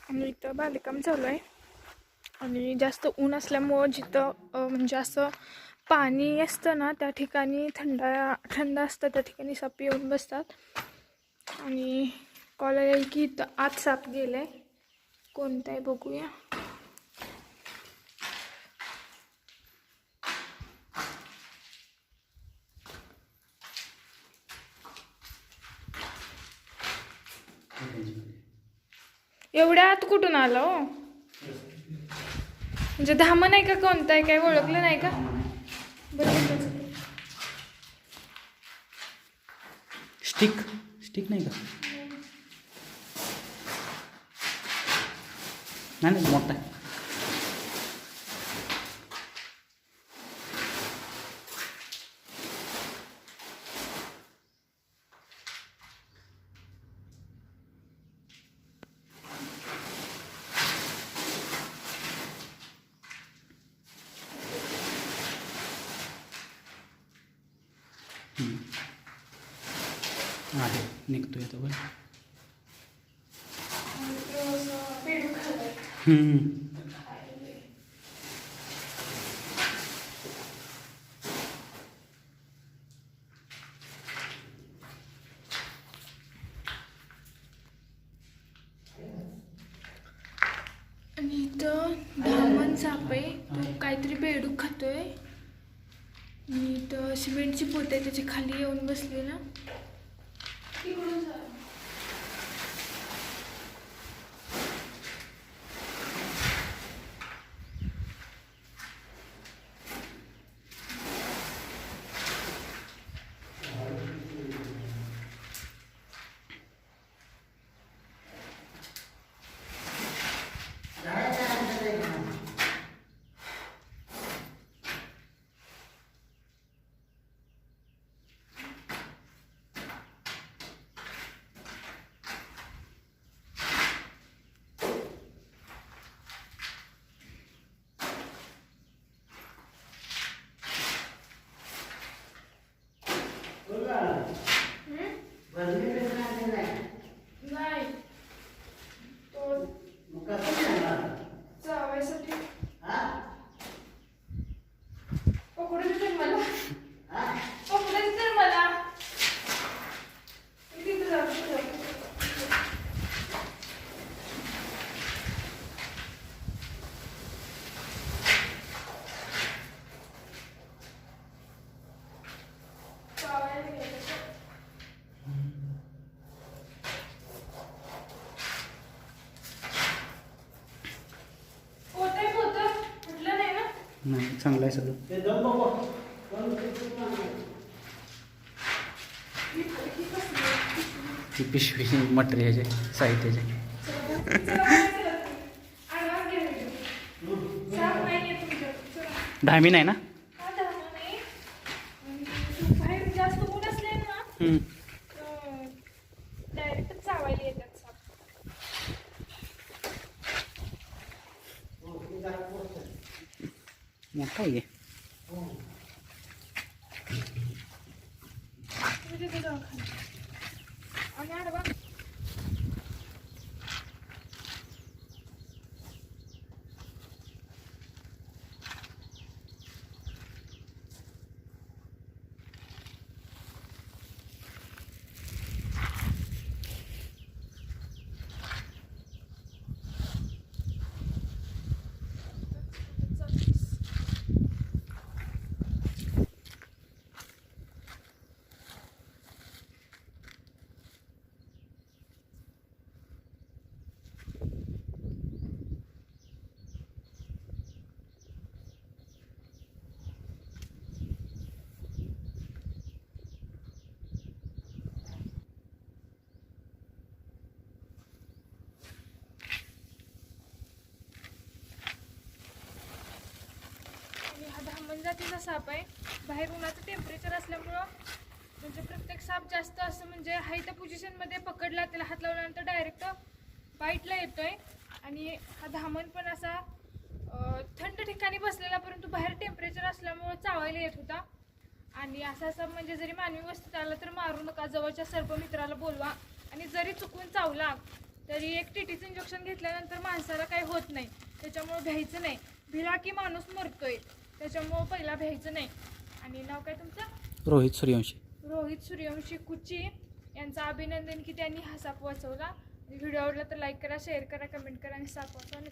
आणि इथं बांधकाम चालू आहे आणि जास्त ऊन असल्यामुळं जिथं म्हणजे असं पाणी असतं ना त्या ठिकाणी थंड असतं, त्या ठिकाणी साप येऊन बसतात. आणि कॉल आहे की इथं आत साप गेलाय, कोणता आहे बघूया. एवढ्या आत कुठून आला हो? म्हणजे धामण आहे का कोणता आहे, काय ओळखलं नाही का? बरोबर. स्टिक नाही का? नाही मोठा आहे. आहे निघतोय तो बघ. आणि इथं धामण साप आहे, तो काहीतरी बेडूक खातोय. आणि इथं सिमेंटची पोत आहे, त्याच्या खाली येऊन बसले ना. नाही तो चावायसाठी पकडून देते मला, पकडून देते मला. तिथे जाऊ. नाही चांगलं आहे सगळं. ती पिशवी मटेरियलचे साहित्याचे. धामी नाही ना? जास्त ऊन असले ना डायरेक्ट चावायला येतात साप. मोठा आहे. आणि आडवा जातीचा साप आहे. बाहेर उन्हाचं टेम्परेचर असल्यामुळं म्हणजे प्रत्येक साप जास्त असं म्हणजे हाय त्या पोझिशनमध्ये पकडला, त्याला हात लावल्यानंतर डायरेक्ट बाईटला येतोय. आणि हा धामण पण असा थंड ठिकाणी बसलेला, परंतु बाहेर टेम्परेचर असल्यामुळं चावायला येत होता. आणि असं म्हणजे जरी मानवी वस्तीत आला तर मारू नका, जवळच्या सर्पमित्राला बोलवा. आणि जरी चुकून चावला तरी एक टीटीचं इंजेक्शन घेतल्यानंतर माणसाला काही होत नाही, त्याच्यामुळं भ्यायचं नाही. भिला की माणूस मरतोय, त्याच्यामुळं पहिला भ्यायचं नाही. आणि नाव काय तुमचं? रोहित सूर्यवंशी. रोहित सूर्यवंशी कुची यांचं अभिनंदन की त्यांनी हा साप वाचवला. व्हिडिओ आवडला तर लाईक करा, शेअर करा, कमेंट करा आणि साप वाचवा.